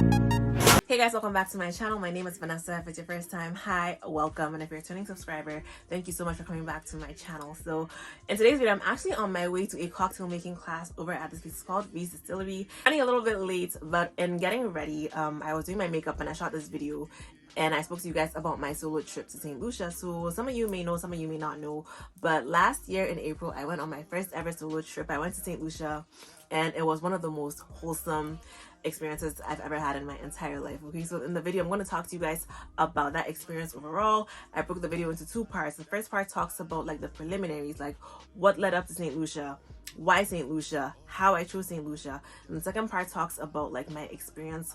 Hey guys, welcome back to my channel. My name is Vanessa. If it's your first time, hi, welcome. And if you're a returning subscriber, thank you so much for coming back to my channel. So in today's video, I'm actually on my way to a cocktail making class over at this place called Reed's Distillery. Running a little bit late, but in getting ready, I was doing my makeup and I shot this video and I spoke to you guys about my solo trip to St. Lucia. So some of you may know, some of you may not know, but last year in April, I went on my first ever solo trip. I went to St. Lucia and it was one of the most wholesome experiences I've ever had in my entire life. Okay, so in the video I'm going to talk to you guys about that experience overall. I broke the video into two parts. The first part talks about like the preliminaries, like what led up to St. Lucia, why St. Lucia, how I chose St. Lucia, and the second part talks about like my experience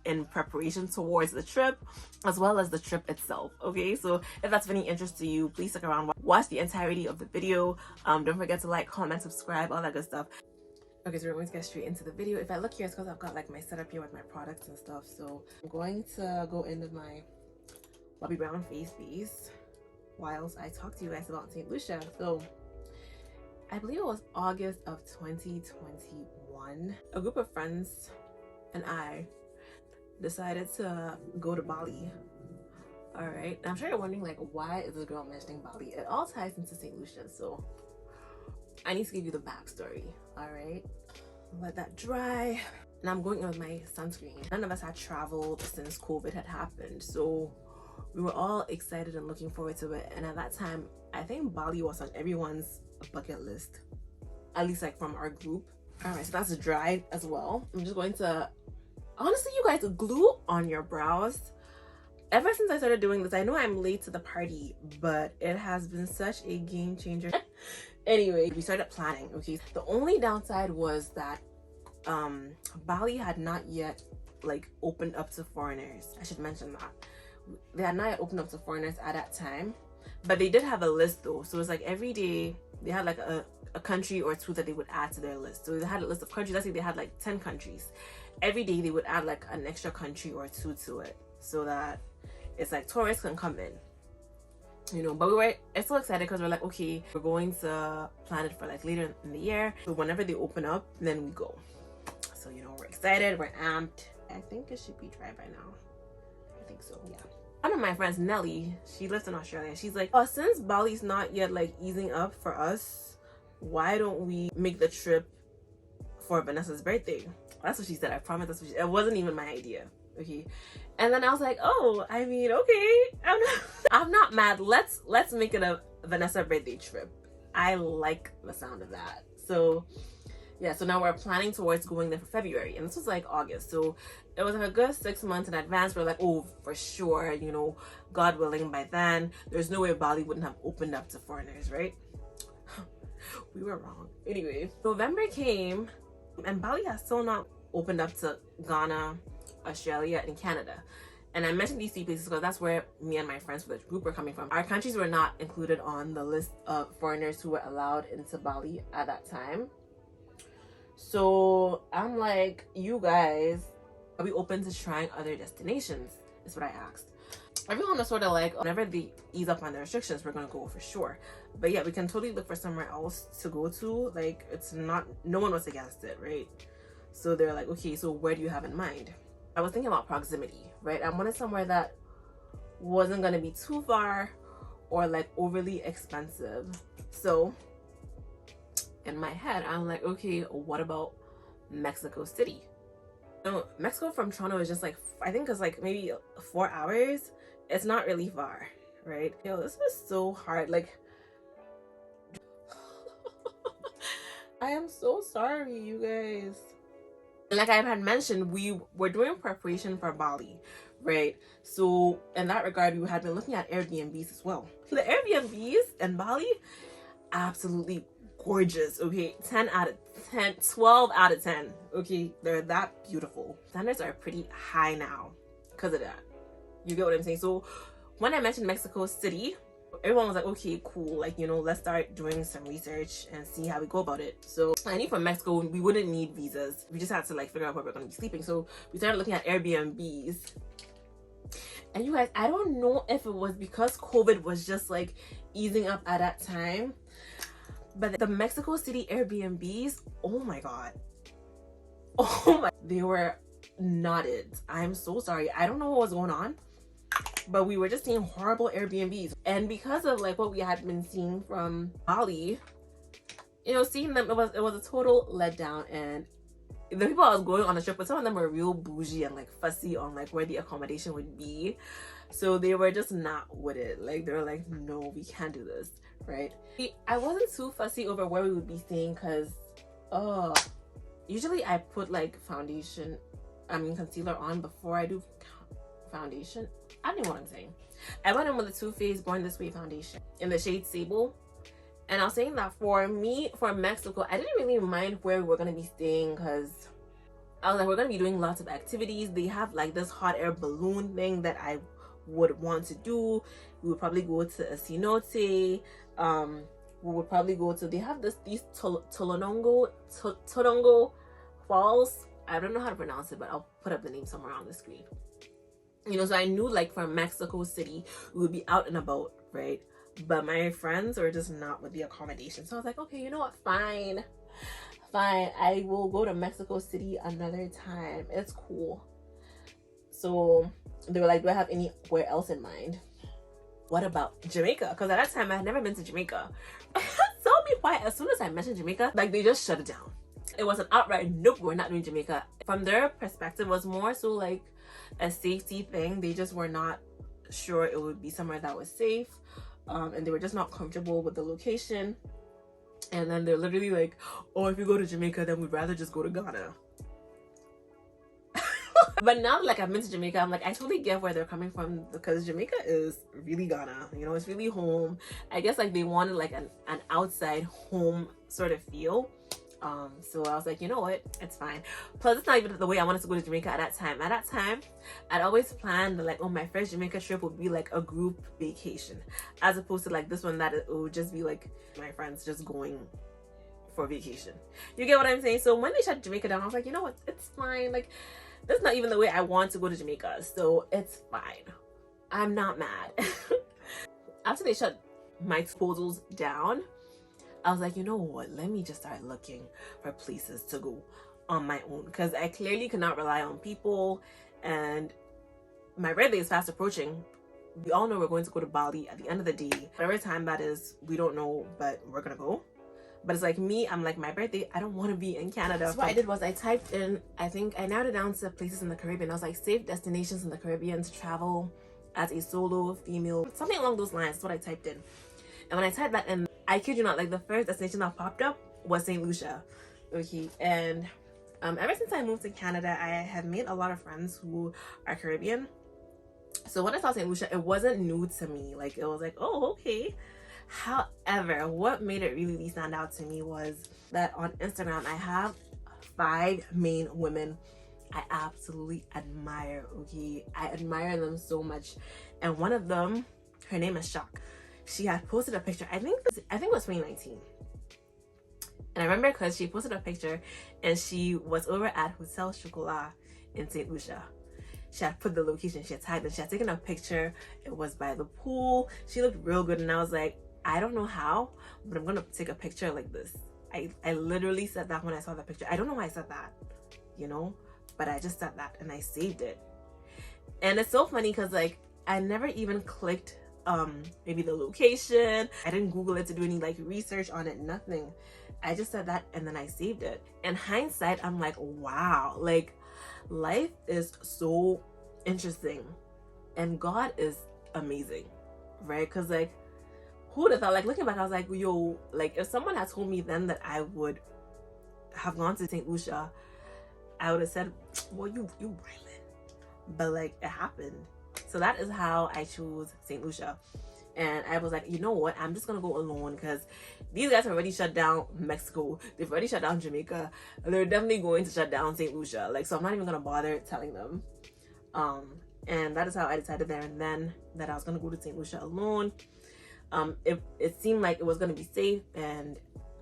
in preparation towards the trip as well as the trip itself. Okay, so if that's of any interest to you, please stick around, watch the entirety of the video. Don't forget to like, comment, subscribe, all that good stuff. Okay, so we're going to get straight into the video. If I look here, it's because I've got like my setup here with my products and stuff. So I'm going to go into my Bobbi Brown face base whilst I talk to you guys about St. Lucia. So I believe it was August of 2021. A group of friends and I decided to go to Bali. All right, and I'm sure you're wondering like, why is this girl mentioning Bali? It all ties into St. Lucia, so I need to give you the backstory. All right, let that dry. And I'm going in with my sunscreen. None of us had traveled since COVID had happened, so we were all excited and looking forward to it. And at that time, I think Bali was on everyone's bucket list, at least like from our group. All right, so that's dried as well. I'm just going to, honestly, you guys, glue on your brows. Ever since I started doing this, I know I'm late to the party, but it has been such a game changer. Anyway, we started planning. Okay, the only downside was that Bali had not yet like opened up to foreigners. I should mention that they had not yet opened up to foreigners at that time, but they did have a list though. So it's like every day they had like a country or two that they would add to their list. So they had a list of countries. Let's say they had like 10 countries. Every day they would add like an extra country or two to it, so that it's like tourists can come in, you know. But we were still excited because we're like, okay, we're going to plan it for like later in the year, so whenever they open up, then we go. So, you know, we're excited, we're amped. I think it should be dry by now. I think so, yeah. One of my friends, Nelly, she lives in Australia. She's like, oh, since Bali's not yet like easing up for us, why don't we make the trip for Vanessa's birthday? That's what she said. I promise that's what it wasn't even my idea. Okay, and then I was like, oh, I mean, okay, I'm not mad. Let's make it a Vanessa birthday trip. I like the sound of that. So yeah, so now we're planning towards going there for February, and this was like August, so it was like a good 6 months in advance. We're like, oh, for sure, you know, God willing, by then there's no way Bali wouldn't have opened up to foreigners, right? We were wrong. Anyway, November came and Bali has still not opened up to Ghana, Australia, and Canada. And I mentioned these three places because that's where me and my friends for the group were coming from. Our countries were not included on the list of foreigners who were allowed into Bali at that time. So I'm like, you guys, are we open to trying other destinations? Is what I asked. Everyone was sort of like, whenever they ease up on the restrictions, we're gonna go for sure. But yeah, we can totally look for somewhere else to go to. Like, it's not, no one was against it, right? So they're like, okay, so where do you have in mind? I was thinking about proximity, right? I wanted somewhere that wasn't gonna be too far or like overly expensive. So in my head, I'm like, okay, what about Mexico City? So Mexico from Toronto is just like, I think it's like maybe 4 hours. It's not really far, right? Yo, this was so hard. Like, I am so sorry, you guys. Like I had mentioned, we were doing preparation for Bali, right? So in that regard, we had been looking at Airbnbs as well. The Airbnbs in Bali, absolutely gorgeous. Okay, 10 out of 10, 12 out of 10. Okay, they're that beautiful. Standards are pretty high now because of that. You get what I'm saying? So when I mentioned Mexico City, everyone was like, okay, cool, like, you know, let's start doing some research and see how we go about it. So I knew from Mexico we wouldn't need visas. We just had to like figure out where we're gonna be sleeping. So we started looking at Airbnbs. And you guys, I don't know if it was because COVID was just like easing up at that time, but the Mexico City Airbnbs, oh my god, oh my, they were not it. I'm so sorry. I don't know what was going on, but we were just seeing horrible Airbnbs. And because of like what we had been seeing from Bali, you know, seeing them, it was a total letdown. And the people I was going on the trip with, some of them were real bougie and like fussy on like where the accommodation would be. So they were just not with it. Like they were like, no, we can't do this, right? I wasn't too fussy over where we would be staying because usually I put like concealer on before I do foundation. I don't know what I'm saying. I went in with the Too Faced Born This Way foundation in the shade Sable. And I was saying that for me, for Mexico, I didn't really mind where we were going to be staying because I was like, we're going to be doing lots of activities. They have like this hot air balloon thing that I would want to do. We would probably go to a cenote. We would probably go to, they have these Torongo Falls. I don't know how to pronounce it, but I'll put up the name somewhere on the screen. You know, so I knew like from Mexico City, we would be out and about, right? But my friends were just not with the accommodation. So I was like, okay, you know what? Fine. I will go to Mexico City another time. It's cool. So they were like, do I have anywhere else in mind? What about Jamaica? Because at that time, I had never been to Jamaica. Tell me why, as soon as I mentioned Jamaica, like they just shut it down. It was an outright, nope, we're not doing Jamaica. From their perspective, it was more so like a safety thing. They just were not sure it would be somewhere that was safe. And they were just not comfortable with the location. And then they're literally like, oh, if you go to Jamaica, then we'd rather just go to Ghana. But now like I've been to Jamaica, I'm like, I totally get where they're coming from, because Jamaica is really Ghana, you know, it's really home. I guess like they wanted like an outside home sort of feel. So I was like, you know what, it's fine. Plus, it's not even the way I wanted to go to Jamaica at that time. At that time, I'd always planned like, oh, my first Jamaica trip would be like a group vacation, as opposed to like this one that it would just be like my friends just going for vacation. You get what I'm saying? So when they shut Jamaica down, I was like, you know what, it's fine. Like, that's not even the way I want to go to Jamaica, so it's fine. I'm not mad. After they shut my proposals down, I was like, you know what, let me just start looking for places to go on my own, because I clearly cannot rely on people, and my birthday is fast approaching. We all know we're going to go to Bali at the end of the day. Whatever time that is, we don't know, but we're gonna go. But it's like me, I'm like, my birthday, I don't want to be in Canada. So what I did was I typed in, I think I narrowed it down to places in the Caribbean. I was like, safe destinations in the Caribbean to travel as a solo female, something along those lines. That's what I typed in. And when I typed that in, I kid you not, like the first destination that popped up was St. Lucia. Okay, and ever since I moved to Canada, I have made a lot of friends who are Caribbean. So when I saw St. Lucia, it wasn't new to me. Like, it was like, oh, okay. However, what made it really stand out to me was that on Instagram, I have 5 main women I absolutely admire. Okay, I admire them so much, and one of them, her name is Shock. She had posted a picture, I think it was 2019, and I remember because she posted a picture and she was over at Hotel Chocolat in St. Lucia. She had put the location, she had tagged it, she had taken a picture. It was by the pool. She looked real good, and I was like, I don't know how, but I'm gonna take a picture like this. I literally said that when I saw that picture. I don't know why I said that, you know, but I just said that and I saved it. And it's so funny because like I never even clicked maybe the location. I didn't Google it to do any like research on it, nothing. I just said that and then I saved it. In hindsight, I'm like, wow, like life is so interesting and God is amazing, right? Because like, who would have thought, like looking back, I was like, yo, like if someone had told me then that I would have gone to St. Lucia, I would have said, well, you violent. But like it happened. So that is how I chose St. Lucia. And I was like, you know what, I'm just gonna go alone, because these guys have already shut down Mexico, they've already shut down Jamaica, they're definitely going to shut down St. Lucia. Like, so I'm not even gonna bother telling them. And that is how I decided there and then that I was gonna go to St. Lucia alone. It seemed like it was gonna be safe, and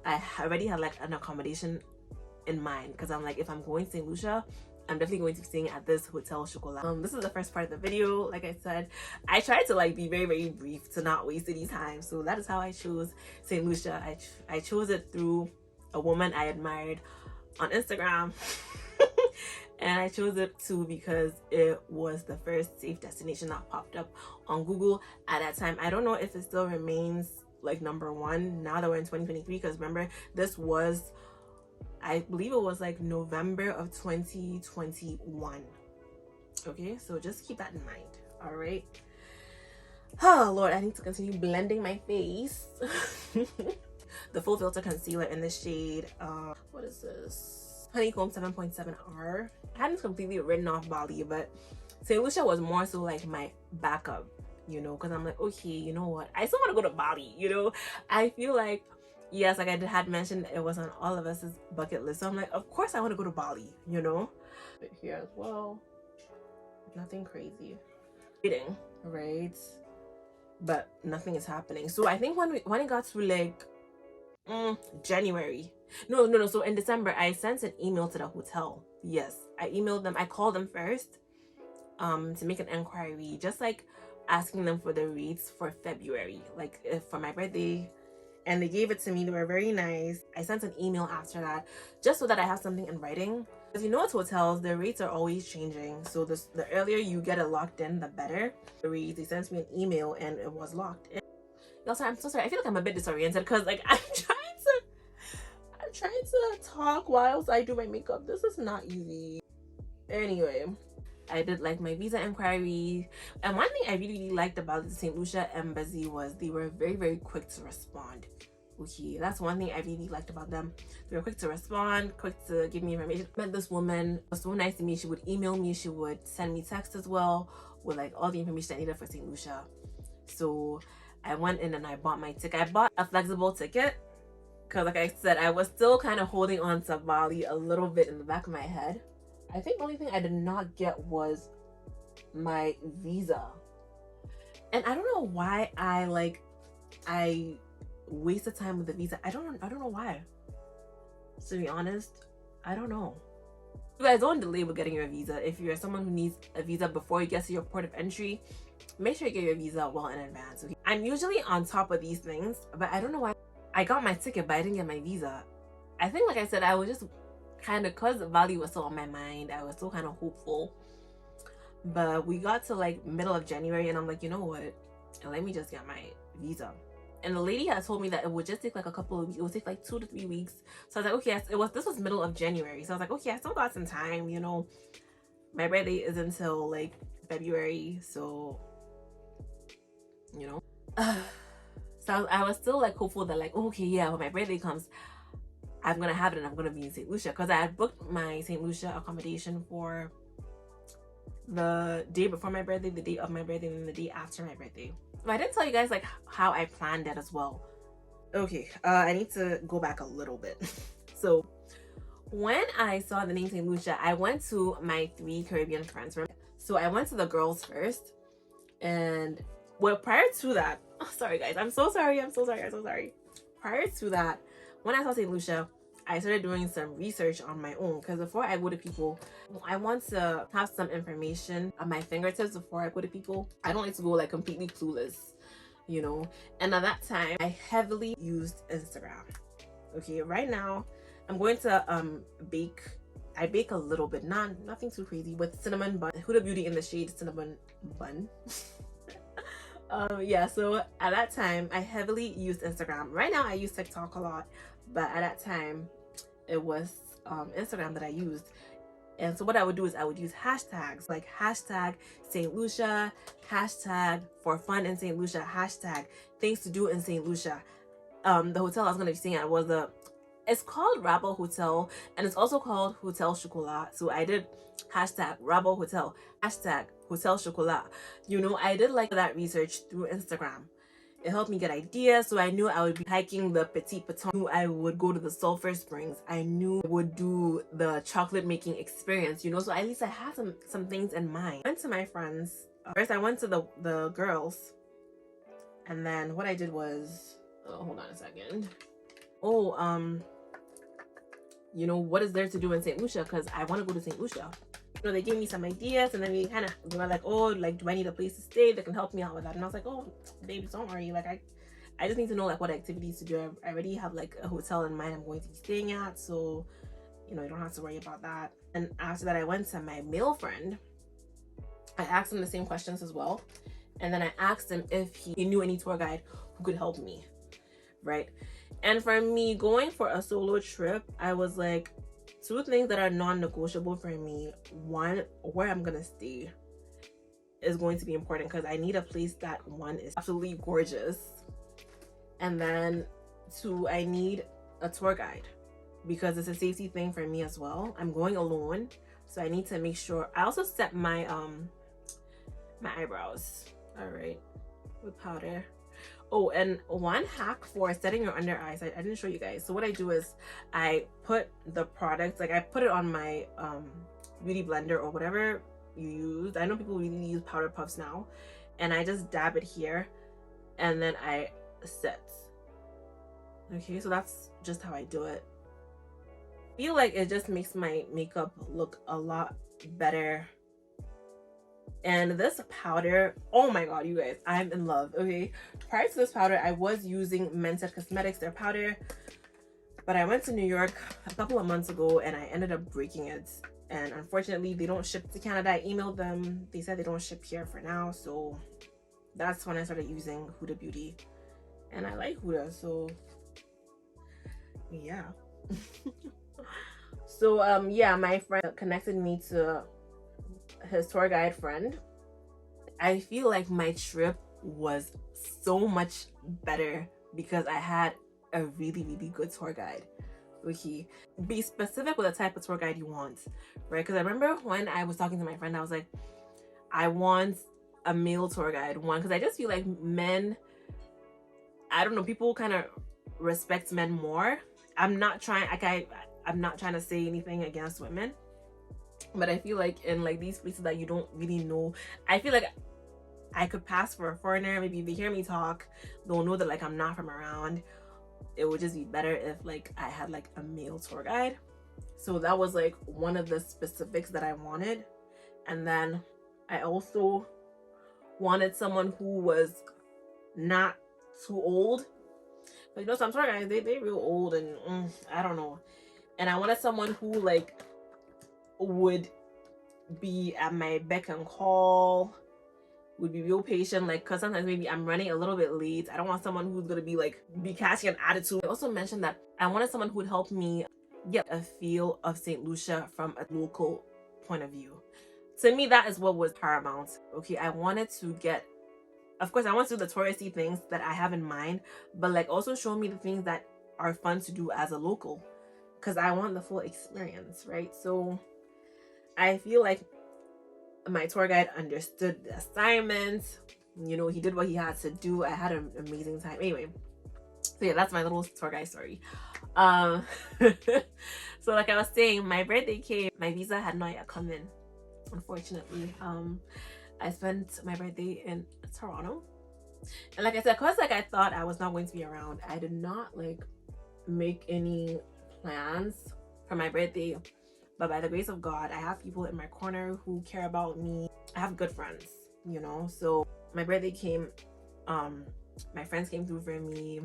I already had like an accommodation in mind, because I'm like, if I'm going to St. Lucia, I'm definitely going to be staying at this Hotel Chocolat. This is the first part of the video. Like I said, I tried to like be very, very brief to not waste any time. So that is how I chose St. Lucia. I chose it through a woman I admired on Instagram. And I chose it too because it was the first safe destination that popped up on Google at that time. I don't know if it still remains like #1 now that we're in 2023, because remember, this was, I believe it was like November of 2021. Okay, so just keep that in mind. All right. Oh Lord, I need to continue blending my face. The full filter concealer in the shade, what is this, Honeycomb 7.7R. I hadn't completely written off Bali, but St. Lucia was more so like my backup, you know, because I'm like, okay, you know what, I still want to go to Bali, you know. I feel like, yes, like I had mentioned, it was on all of us' bucket list, so I'm like, of course I want to go to Bali, you know. But here as well, nothing crazy. Waiting, right? But nothing is happening. So I think when it got to like January, no, so in December, I sent an email to the hotel. Yes, I emailed them. I called them first to make an inquiry, just like asking them for the rates for February, like if for my birthday, and they gave it to me. They were very nice. I sent an email after that just so that I have something in writing, because you know, at hotels the rates are always changing, so the earlier you get it locked in, the better. The rates, they sent me an email and it was locked in. Also, I'm so sorry, I feel like I'm a bit disoriented because like I'm trying to talk whilst I do my makeup. This is not easy. Anyway, I did like my visa inquiry, and one thing I really liked about the St. Lucia embassy was they were very, very quick to respond. Okay, that's one thing I really liked about them. They were quick to respond, quick to give me information. I met this woman, it was so nice to me. She would email me, she would send me text as well with like all the information I needed for St. Lucia. So I went in and I bought my ticket. I bought a flexible ticket because, like I said, I was still kind of holding on to Bali a little bit in the back of my head. I think the only thing I did not get was my visa. And I don't know why I wasted time with the visa. I don't know why. To be honest, I don't know. You guys, don't delay with getting your visa. If you're someone who needs a visa before you get to your port of entry, make sure you get your visa well in advance. Okay? I'm usually on top of these things, but I don't know why. I got my ticket, but I didn't get my visa. I think, like I said, I was just kind of, because Bali was still on my mind, I was still kind of hopeful. But we got to like middle of January and I'm like, you know what, let me just get my visa. And the lady has told me that it would just take like a couple of weeks. It would take like 2 to 3 weeks. So I was like, okay, this was middle of January, so I was like, okay, I still got some time, you know. My birthday is until like February, so you know. So I was still like hopeful that like, okay, yeah, when my birthday comes, I'm gonna have it and I'm gonna be in St. Lucia, because I had booked my St. Lucia accommodation for the day before my birthday, the day of my birthday, and then the day after my birthday. But I didn't tell you guys like how I planned that as well. Okay, I need to go back a little bit. So when I saw the name St. Lucia, I went to my 3 Caribbean friends. So I went to the girls first, and well, prior to that, oh, sorry guys, I'm so sorry. Prior to that, when I saw St. Lucia, I started doing some research on my own, because before I go to people, I want to have some information at my fingertips before I go to people. I don't like to go like completely clueless, you know. And at that time, I heavily used Instagram. Okay, right now, I'm going to bake. I bake a little bit, nothing too crazy, with cinnamon bun. Huda Beauty in the shade cinnamon bun. Yeah, so at that time I heavily used Instagram. Right now I use TikTok a lot, but at that time it was Instagram that I used. And so what I would do is I would use hashtags like hashtag St. Lucia, hashtag for fun in St. Lucia, hashtag things to do in St. Lucia. The hotel I was going to be staying at was it's called Rabot Hotel, and it's also called Hotel Chocolat. So I did hashtag Rabot Hotel, hashtag Hotel Chocolat. You know, I did like that research through Instagram. It helped me get ideas. So I knew I would be hiking the Petit Piton. I knew I would go to the Sulphur Springs. I knew I would do the chocolate making experience, you know. So at least I had some things in mind. I went to my friends. First I went to the girls, and then what I did was, oh, hold on a second. You know, what is there to do in St. Lucia? Because I want to go to St. Lucia. You know, they gave me some ideas, and then they were like, oh, like, do I need a place to stay that can help me out with that? And I was like, oh, baby, don't worry. Like, I just need to know like what activities to do. I already have like a hotel in mind I'm going to be staying at, so you know, you don't have to worry about that. And after that, I went to my male friend. I asked him the same questions as well. And then I asked him if he knew any tour guide who could help me, right? And for me, going for a solo trip, I was like, two things that are non-negotiable for me. One, where I'm gonna stay is going to be important, because I need a place that, one, is absolutely gorgeous. And then two, I need a tour guide, because it's a safety thing for me as well. I'm going alone, so I need to make sure. I also set my my eyebrows, all right, with powder. Oh, and one hack for setting your under eyes, I didn't show you guys. So what I do is I put the products, like I put it on my beauty blender or whatever you use. I know people really use powder puffs now, and I just dab it here and then I set. Okay, so that's just how I do it. I feel like it just makes my makeup look a lot better. And this powder, oh my god, you guys, I'm in love. Okay, prior to this powder, I was using Mented Cosmetics, their powder, but I went to New York a couple of months ago and I ended up breaking it. And unfortunately, they don't ship to Canada. I emailed them. They said they don't ship here for now. So that's when I started using Huda Beauty. And I like Huda, so yeah. So yeah, my friend connected me to his tour guide friend. I feel like my trip was so much better because I had a really good tour guide. Okay, be specific with the type of tour guide you want, right? Because I remember when I was talking to my friend, I was like, I want a male tour guide, one, because I just feel like men, I don't know, people kind of respect men more. I'm not trying, like I'm not trying to say anything against women, but I feel like in like these places that you don't really know, I feel like I could pass for a foreigner. Maybe if they hear me talk, they'll know that like I'm not from around. It would just be better if like I had like a male tour guide. So that was like one of the specifics that I wanted. And then I also wanted someone who was not too old. But you know, some tour guides, they real old and I don't know. And I wanted someone who like would be at my beck and call, would be real patient, like, because sometimes maybe I'm running a little bit late. I don't want someone who's gonna be like catching an attitude. I also mentioned that I wanted someone who would help me get a feel of St. Lucia from a local point of view. To me, that is what was paramount. Okay, I wanted to get, of course I want to do the touristy things that I have in mind, but like also show me the things that are fun to do as a local, because I want the full experience, right? So I feel like my tour guide understood the assignment. You know, he did what he had to do. I had an amazing time. Anyway, so yeah, that's my little tour guide story. So like I was saying, my birthday came. My visa had not yet come in, unfortunately. I spent my birthday in Toronto. And like I said, because like I thought I was not going to be around, I did not like make any plans for my birthday. But by the grace of God, I have people in my corner who care about me. I have good friends, you know. So my birthday came, my friends came through for me.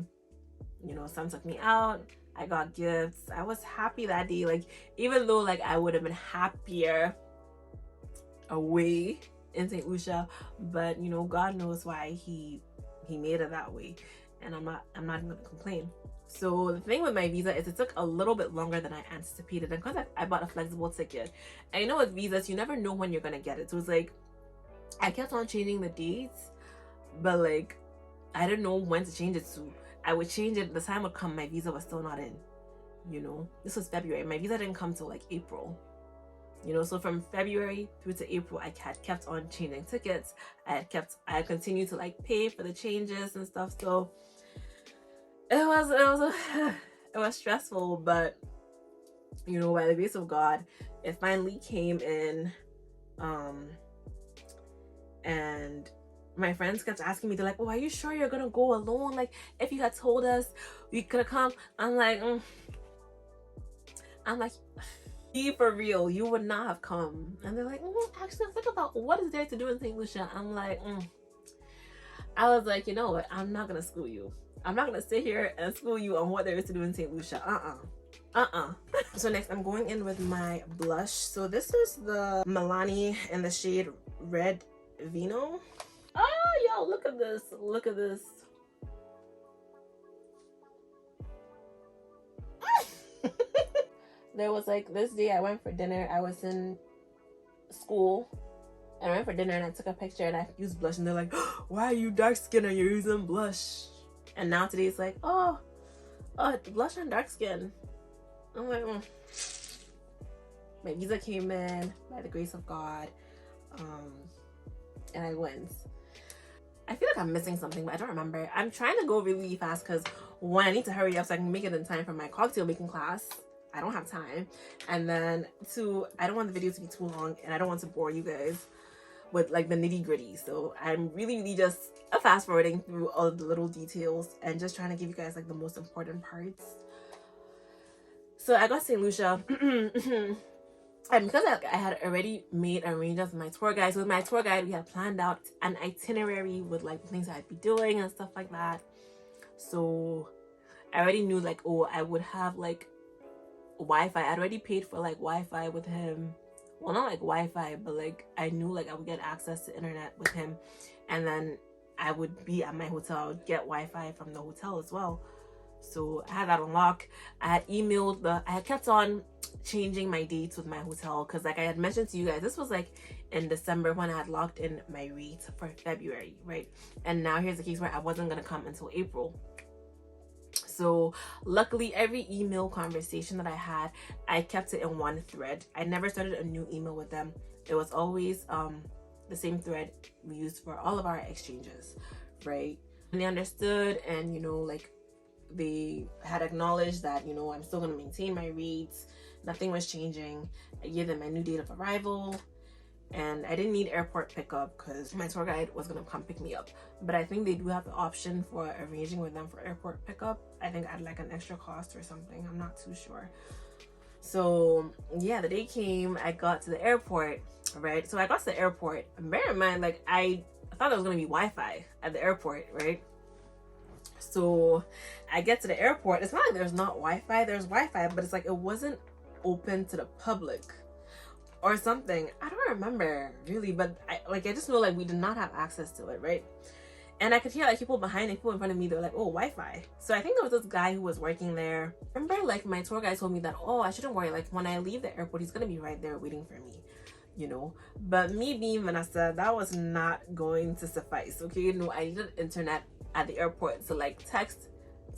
You know, some took me out. I got gifts. I was happy that day. Like, even though like I would have been happier away in St. Lucia, but you know, God knows why he made it that way. And I'm not even gonna complain. So the thing with my visa is it took a little bit longer than I anticipated, and because I bought a flexible ticket, and you know with visas you never know when you're gonna get it. So it's like I kept on changing the dates, but like I didn't know when to change it to. I would change it, the time would come, my visa was still not in. You know, this was February, my visa didn't come till like April. You know, so from February through to April, I had kept on changing tickets. I had continued to like pay for the changes and stuff. So it was stressful, but you know, by the grace of God, it finally came in. And my friends kept asking me, they're like, "Oh, are you sure you're gonna go alone? Like, if you had told us, we could have come." I'm like, be for real, you would not have come. And they're like, actually, think about what is there to do in St. Lucia. I'm like, I was like, you know what? I'm not gonna school you. I'm not gonna sit here and school you on what there is to do in St. Lucia. So next I'm going in with my blush. So this is the Milani in the shade Red Vino. Oh, yo, look at this. Look at this. There was like this day I went for dinner. I was in school and I went for dinner and I took a picture and I used blush and they're like, why are you dark skinned and you're using blush? And now today it's like, oh, blush on dark skin. I'm like, my visa came in by the grace of God, and I went. I feel like I'm missing something, but I don't remember. I'm trying to go really fast because one, I need to hurry up so I can make it in time for my cocktail making class. I don't have time. And then two, I don't want the video to be too long and I don't want to bore you guys with like the nitty gritty. So I'm really just fast forwarding through all of the little details and just trying to give you guys like the most important parts. So I got St. Lucia. And because I had already made arrangements with my tour guide, so with my tour guide we had planned out an itinerary with like the things I'd be doing and stuff like that. So I already knew like, oh, I would have like Wi-Fi. I'd already paid for like Wi-Fi with him. Well, not like Wi-Fi, but like I knew like I would get access to internet with him, and then I would be at my hotel. I would get Wi-Fi from the hotel as well. So I had that on lock. I had emailed I had kept on changing my dates with my hotel because like I had mentioned to you guys, this was like in December when I had locked in my rate for February, right? And now here's the case where I wasn't gonna come until April. So luckily every email conversation that I had, I kept it in one thread. I never started a new email with them. It was always the same thread we used for all of our exchanges, right? And they understood, and you know, like they had acknowledged that, you know, I'm still going to maintain my rates. Nothing was changing. I gave them my new date of arrival, and I didn't need airport pickup because my tour guide was going to come pick me up. But I think they do have the option for arranging with them for airport pickup. I think I'd like an extra cost or something. I'm not too sure. So yeah, the day came, I got to the airport, right? So I got to the airport, and bear in mind, like I thought there was going to be Wi-Fi at the airport, right? So I get to the airport. It's not like there's not Wi-Fi. There's Wi-Fi, but it's like it wasn't open to the public or something. I don't remember really, but I just know like we did not have access to it, right? And I could hear like people behind and people in front of me. They were like, oh, Wi-Fi. So I think there was this guy who was working there. Remember, like my tour guide told me that, oh, I shouldn't worry. Like when I leave the airport, he's gonna be right there waiting for me, you know. But me being Vanessa, that was not going to suffice. Okay, you know, I needed internet at the airport to like text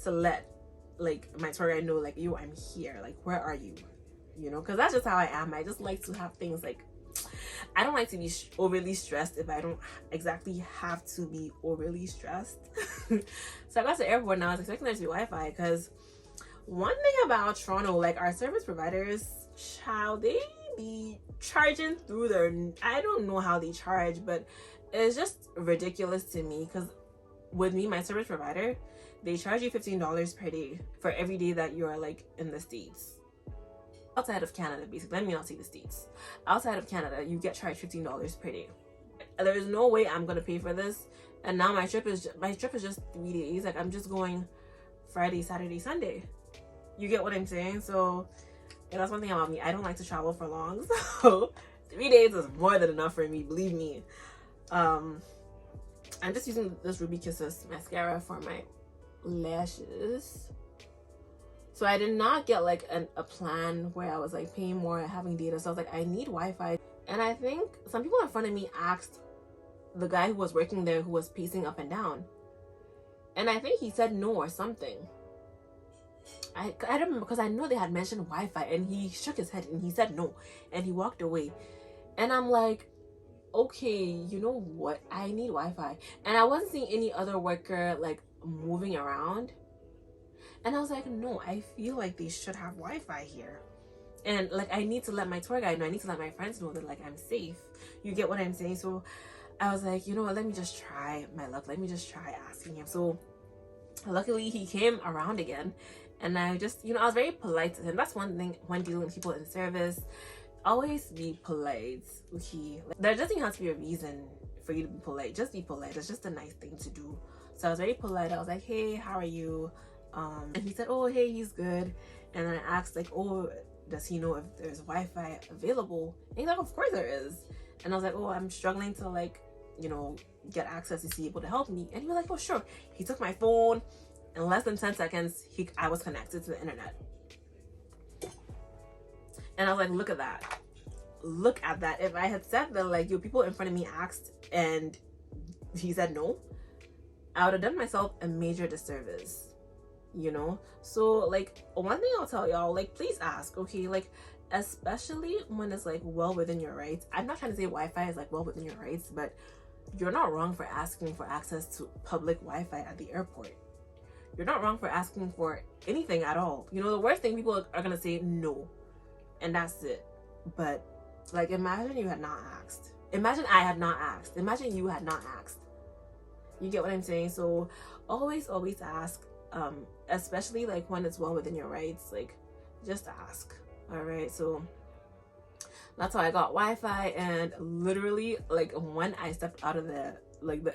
to let like my tour guide know like, yo, I'm here, like where are you, you know, because that's just how I am. I just like to have things like, I don't like to be overly stressed if I don't exactly have to be overly stressed. So I got to the airport and I was expecting there to be Wi-Fi, because one thing about Toronto, like our service providers, child, they be charging through their, I don't know how they charge, but it's just ridiculous to me. Because with me, my service provider, they charge you $15 per day for every day that you're like in the States. Outside of Canada, basically. Let me not say the States. Outside of Canada, you get charged $15 per day. There is no way I'm gonna pay for this. And now my trip is just 3 days. Like I'm just going Friday, Saturday, Sunday. You get what I'm saying? So yeah, that's one thing about me. I don't like to travel for long. So 3 days is more than enough for me, believe me. I'm just using this Ruby Kisses mascara for my lashes. So I did not get like a plan where I was like paying more and having data. So I was like, I need Wi-Fi. And I think some people in front of me asked the guy who was working there, who was pacing up and down. And I think he said no or something. I don't remember, because I know they had mentioned Wi-Fi, and he shook his head and he said no. And he walked away. And I'm like, okay, you know what? I need Wi-Fi. And I wasn't seeing any other worker like moving around. And I was like, no, I feel like they should have Wi-Fi here. And like, I need to let my tour guide know. I need to let my friends know that like I'm safe. You get what I'm saying? So I was like, you know what? Let me just try my luck. Let me just try asking him. So luckily he came around again. And I just, you know, I was very polite to him. That's one thing when dealing with people in service. Always be polite, okay? Like, there doesn't have to be a reason for you to be polite. Just be polite. It's just a nice thing to do. So I was very polite. I was like, hey, how are you? And he said, oh hey, he's good. And then I asked like, oh, does he know if there's Wi-Fi available? And he's like, of course there is. And I was like, oh, I'm struggling to like, you know, get access. Is he able to help me? And he was like, oh sure. He took my phone. In less than 10 seconds, I was connected to the internet. And I was like, look at that. Look at that. If I had said that, like, yo, people in front of me asked and he said no, I would have done myself a major disservice, you know? So, like, one thing I'll tell y'all, like, please ask, okay? Like, especially when it's, like, well within your rights. I'm not trying to say Wi-Fi is, like, well within your rights, but you're not wrong for asking for access to public Wi-Fi at the airport. You're not wrong for asking for anything at all. You know, the worst thing people are gonna say no, and that's it. But like, imagine you had not asked. Imagine I had not asked. Imagine you had not asked. You get what I'm saying? So always ask, especially like when it's well within your rights. Like, just ask. All right, so that's how I got Wi-Fi. And literally, like, when I stepped out of the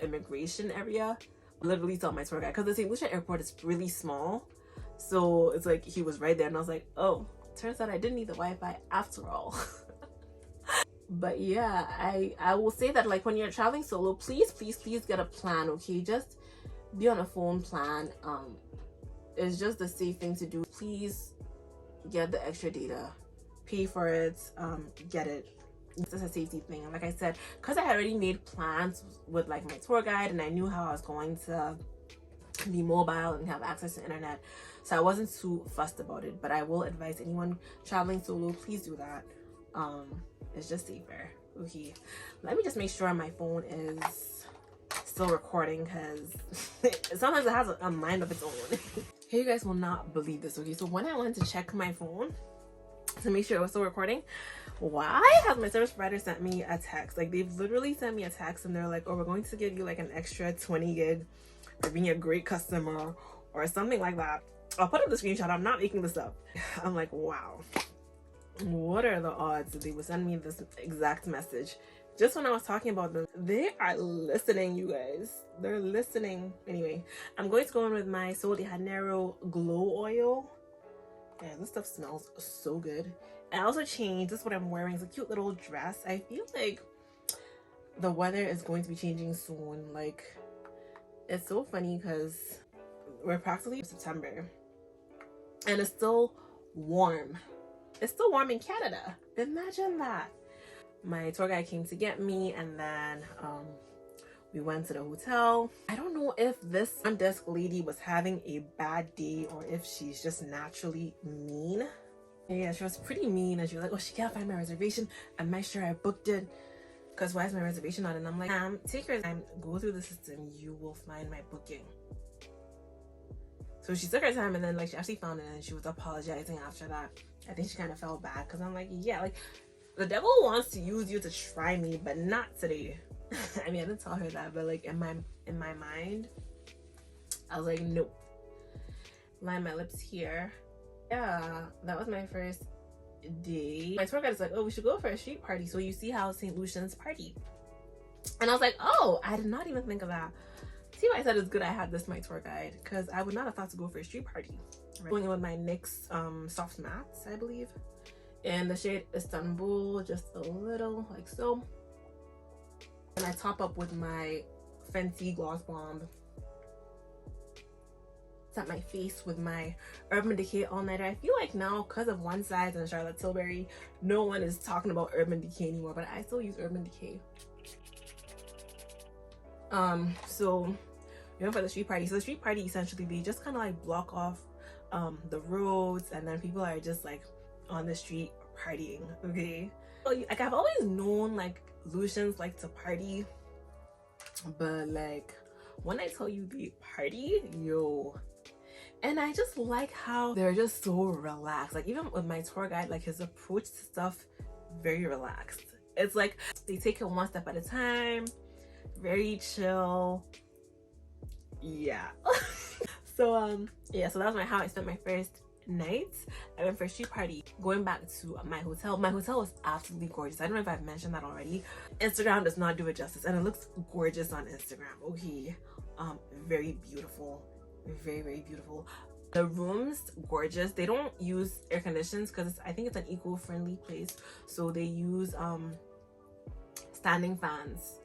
immigration area, literally saw my tour guide, because the St.LUCIA airport is really small, so it's like he was right there, and I was like, oh, turns out I didn't need the Wi-Fi after all. But yeah, I will say that, like, when you're traveling solo, please get a plan, okay? Just be on a phone plan. It's just the safe thing to do. Please get the extra data, pay for it, get it. It's just a safety thing. And like I said, because I had already made plans with like my tour guide, and I knew how I was going to be mobile and have access to internet, so I wasn't too fussed about it. But I will advise anyone traveling solo, please do that. It's just safer. Okay, let me just make sure my phone is still recording, because sometimes it has a mind of its own. Hey, you guys will not believe this. Okay, so when I went to check my phone to make sure it was still recording, why has my service provider sent me a text? Like, they've literally sent me a text, and they're like, oh, we're going to give you like an extra 20 gig for being a great customer or something like that. I'll put up the screenshot. I'm not making this up. I'm like, wow, what are the odds that they would send me this exact message just when I was talking about them? They are listening, you guys. They're listening. Anyway, I'm going to go in with my Sol de Janeiro glow oil. Yeah, this stuff smells so good. And I also changed, this is what I'm wearing. It's a cute little dress. I feel like the weather is going to be changing soon. Like, it's so funny because we're practically in September and it's still warm. It's still warm in Canada. Imagine that. My tour guide came to get me, and then we went to the hotel. I don't know if this front desk lady was having a bad day or if she's just naturally mean. Yeah, she was pretty mean, and she was like, oh, she can't find my reservation. I'm not sure I booked it, because why is my reservation not? And I'm like, take your time, go through the system, you will find my booking. So she took her time, and then like she actually found it, and she was apologizing after that. I think she kind of felt bad, because I'm like, yeah, like, the devil wants to use you to try me, but not today. I mean, I didn't tell her that, but like in my mind, I was like, nope. Line my lips here. Yeah, that was my first day. My tour guide is like, oh, we should go for a street party so you see how St. Lucians party. And I was like, oh, I did not even think of that. See why I said it's good I had this my tour guide, because I would not have thought to go for a street party. Right. Going in with my NYX soft mattes, I believe, in the shade Istanbul, just a little like so. And I top up with my Fenty Gloss Bomb. Set my face with my Urban Decay All Nighter. I feel like now, because of One Size and Charlotte Tilbury, no one is talking about Urban Decay anymore, but I still use Urban Decay. So we went for the street party. So the street party, essentially, they just kind of like block off the roads, and then people are just like on the street partying. Okay, so like, I've always known like Lucians like to party, but like when I tell you they party, yo. And I just like how they're just so relaxed. Like, even with my tour guide, like, his approach to stuff, very relaxed. It's like they take it one step at a time, very chill. Yeah. So yeah, so that was how I spent my first night. I went for a street party. Going back to my hotel was absolutely gorgeous. I don't know if I've mentioned that already. Instagram does not do it justice, and it looks gorgeous on Instagram. Okay, very beautiful, very beautiful. The rooms, gorgeous. They don't use air conditions because I think it's an eco-friendly place, so they use standing fans.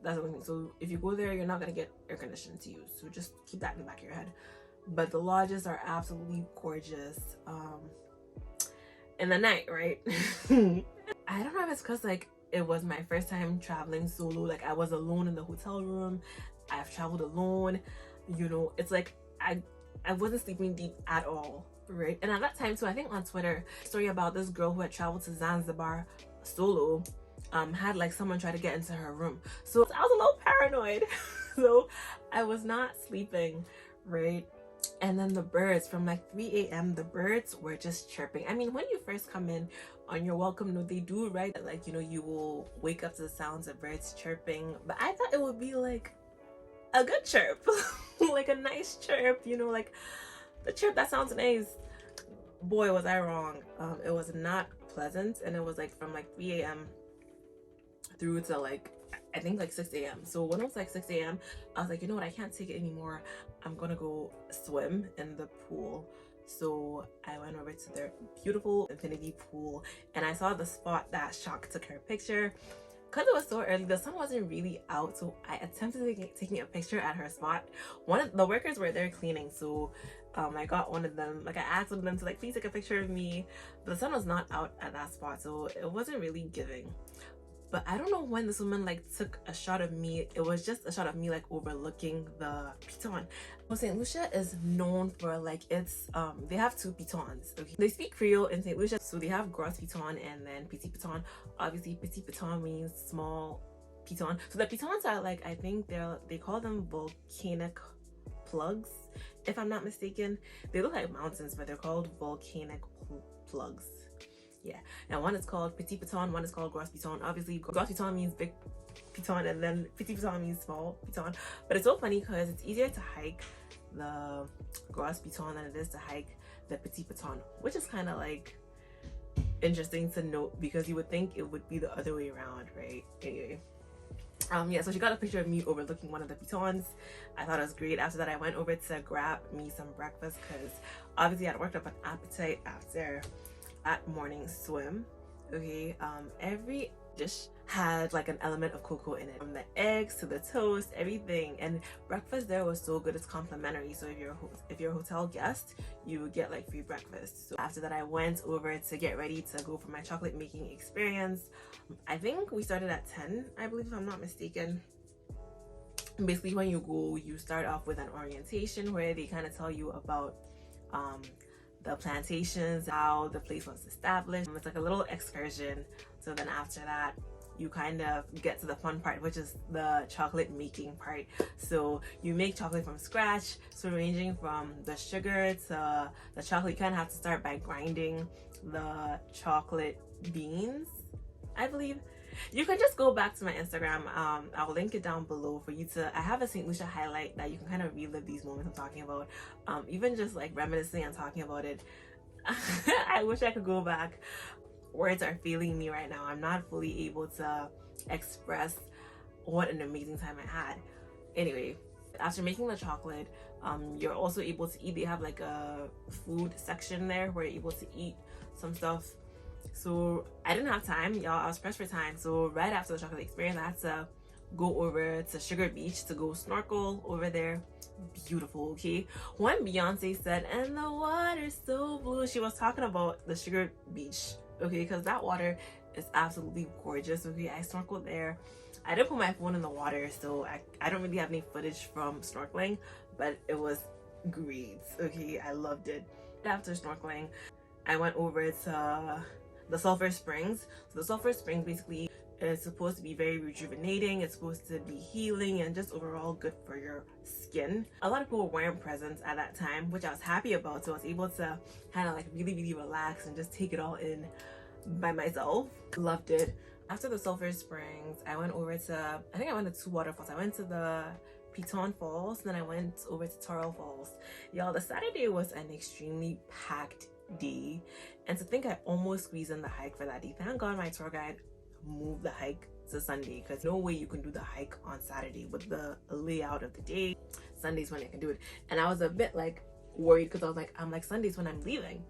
That's the only thing. So if you go there, you're not gonna get air conditioning to use, so just keep that in the back of your head. But the lodges are absolutely gorgeous in the night, right? I don't know if it's because like it was my first time traveling solo. Like I was alone in the hotel room. I've traveled alone, you know. It's like I wasn't sleeping deep at all, right? And at that time too, I think on Twitter, story about this girl who had traveled to Zanzibar solo, had like someone try to get into her room. So I was a little paranoid. So I was not sleeping, right? And then the birds, from like 3 a.m, the birds were just chirping. I mean, when you first come in on your welcome note, they do write that, like, you know, you will wake up to the sounds of birds chirping. But I thought it would be like a good chirp, like a nice chirp, you know, like the chirp that sounds nice. Boy, was I wrong. It was not pleasant, and it was like from like 3 a.m through to like I think like 6 a.m. So when it was like 6 a.m, I was like, you know what, I can't take it anymore. I'm gonna go swim in the pool. So I went over to their beautiful infinity pool, and I saw the spot that Shock took her picture. Because it was so early, the sun wasn't really out, so I attempted taking a picture at her spot. One of the workers were there cleaning, so I got one of them, like I asked one of them to like please take a picture of me, but the sun was not out at that spot, so it wasn't really giving. But I don't know when this woman like took a shot of me. It was just a shot of me like overlooking the Piton. Well, St. Lucia is known for like its they have two Pitons. Okay, they speak Creole in St. Lucia, so they have Gros Piton and then Petit Piton. Obviously Petit Piton means small Piton. So the Pitons are like, I think they call them volcanic plugs, if I'm not mistaken. They look like mountains, but they're called volcanic plugs. Yeah, and one is called Petit Piton, one is called Gros Piton. Obviously Gros Piton means big Piton, and then Petit Piton means small Piton. But it's so funny because it's easier to hike the Gros Piton than it is to hike the Petit Piton, which is kind of like interesting to note because you would think it would be the other way around, right? Anyway, yeah, so she got a picture of me overlooking one of the Pitons. I thought it was great. After that, I went over to grab me some breakfast because obviously I'd worked up an appetite after that morning swim. Okay, every dish had like an element of cocoa in it, from the eggs to the toast, everything. And breakfast there was so good, it's complimentary, so if you're a hotel guest, you would get like free breakfast. So after that, I went over to get ready to go for my chocolate making experience. I think we started at 10, I believe, if I'm not mistaken. Basically, when you go, you start off with an orientation where they kind of tell you about the plantations, how the place was established. It's like a little excursion. So then after that, you kind of get to the fun part, which is the chocolate making part. So you make chocolate from scratch, so ranging from the sugar to the chocolate. You kind of have to start by grinding the chocolate beans, I believe. You can just go back to my Instagram. I'll link it down below for you to. I have a St. Lucia highlight that you can kind of relive these moments I'm talking about. Even just like reminiscing and talking about it. I wish I could go back. Words are failing me right now. I'm not fully able to express what an amazing time I had. Anyway, after making the chocolate, you're also able to eat. They have like a food section there where you're able to eat some stuff. So I didn't have time, y'all. I was pressed for time. So right after the chocolate experience, I had to go over to Sugar Beach to go snorkel over there. Beautiful, okay? When Beyonce said, "And the water's so blue," she was talking about the Sugar Beach, okay? Because that water is absolutely gorgeous, okay? I snorkeled there. I didn't put my phone in the water, so I don't really have any footage from snorkeling, but it was great, okay? I loved it. After snorkeling, I went over to the Sulphur Springs. So the Sulphur Springs basically is supposed to be very rejuvenating. It's supposed to be healing and just overall good for your skin. A lot of people weren't present at that time, which I was happy about. So I was able to kind of like really relax and just take it all in by myself. Loved it. After the Sulphur Springs, I went over to, I think I went to 2 waterfalls. I went to the Piton Falls, then I went over to Toraille Falls. Y'all, the Saturday was an extremely packed day, and to think I almost squeezed in the hike for that day. Thank God my tour guide moved the hike to Sunday, because no way you can do the hike on Saturday with the layout of the day. Sunday's when I can do it. And I was a bit like, worried because I'm like, Sunday's when I'm leaving.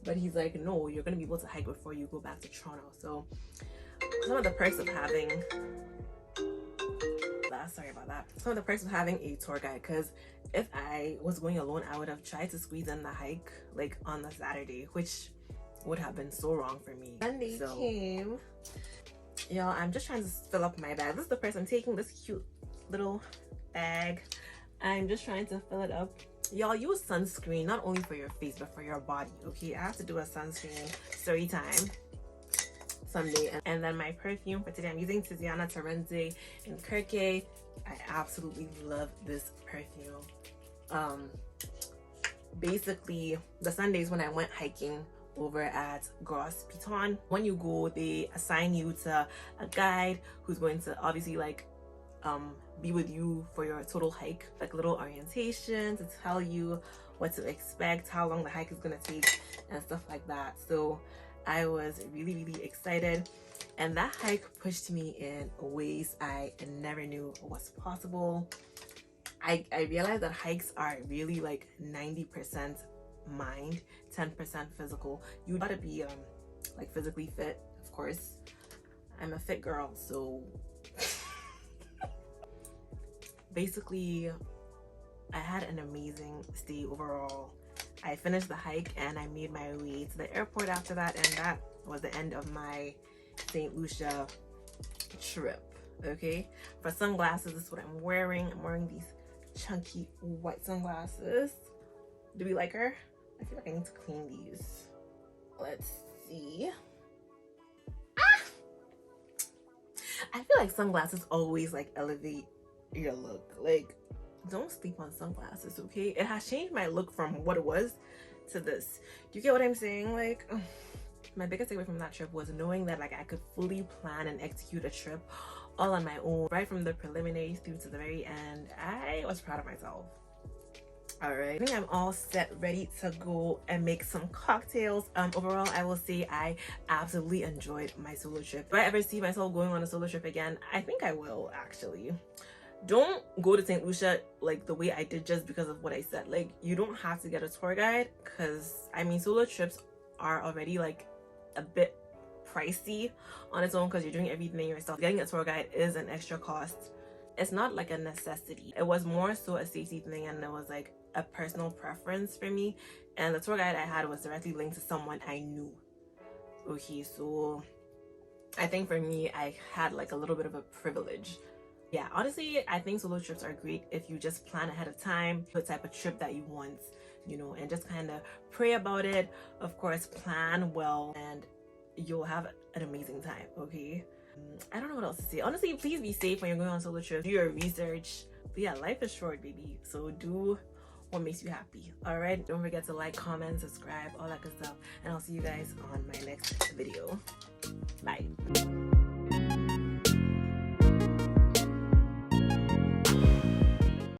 But he's like, no, you're gonna be able to hike before you go back to Toronto. So some of the perks of having some of the perks of having a tour guide, because if I was going alone, I would have tried to squeeze in the hike like on the Saturday, which would have been so wrong for me. Sunday came. Y'all, I'm just trying to fill up my bag. This is the purse I'm taking, this cute little bag. I'm just trying to fill it up. Y'all, use sunscreen not only for your face but for your body, okay? I have to do a sunscreen story time someday. And then my perfume for today, I'm using Tiziana Terenzi in Kirke. I absolutely love this perfume. Basically, the Sundays when I went hiking over at Gross Piton, when you go, they assign you to a guide who's going to obviously like be with you for your total hike, like little orientation to tell you what to expect, how long the hike is gonna take, and stuff like that. So I was really excited, and that hike pushed me in ways I never knew was possible. I realized that hikes are really like 90% mind, 10% physical. You gotta be like physically fit, of course. I'm a fit girl, so basically I had an amazing stay overall. I finished the hike and I made my way to the airport after that, and that was the end of my St. Lucia trip. Okay, for sunglasses, this is what I'm wearing. I'm wearing these chunky white sunglasses. Do we like her? I feel like I need to clean these. Let's see. I feel like sunglasses always like elevate your look. Like, don't sleep on sunglasses, okay? It has changed my look from what it was to this. Do you get what I'm saying? Like, my biggest takeaway from that trip was knowing that like I could fully plan and execute a trip all on my own, right from the preliminaries through to the very end. I was proud of myself. All right, I think I'm all set, ready to go and make some cocktails. Overall, I will say I absolutely enjoyed my solo trip. Do I ever see myself going on a solo trip again? I think I will, actually. Don't go to St. Lucia like the way I did just because of what I said. Like, you don't have to get a tour guide, because I mean, solo trips are already like a bit pricey on its own because you're doing everything yourself. Getting a tour guide is an extra cost. It's not like a necessity. It was more so a safety thing, and it was like a personal preference for me. And the tour guide I had was directly linked to someone I knew. Okay, so I think for me, I had like a little bit of a privilege. Yeah, honestly, I think solo trips are great if you just plan ahead of time the type of trip that you want, you know, and just kind of pray about it. Of course, plan well and you'll have an amazing time, okay? I don't know what else to say. Honestly, please be safe when you're going on solo trips. Do your research. But yeah, life is short, baby. So do what makes you happy. All right, don't forget to like, comment, subscribe, all that good stuff. And I'll see you guys on my next video. Bye.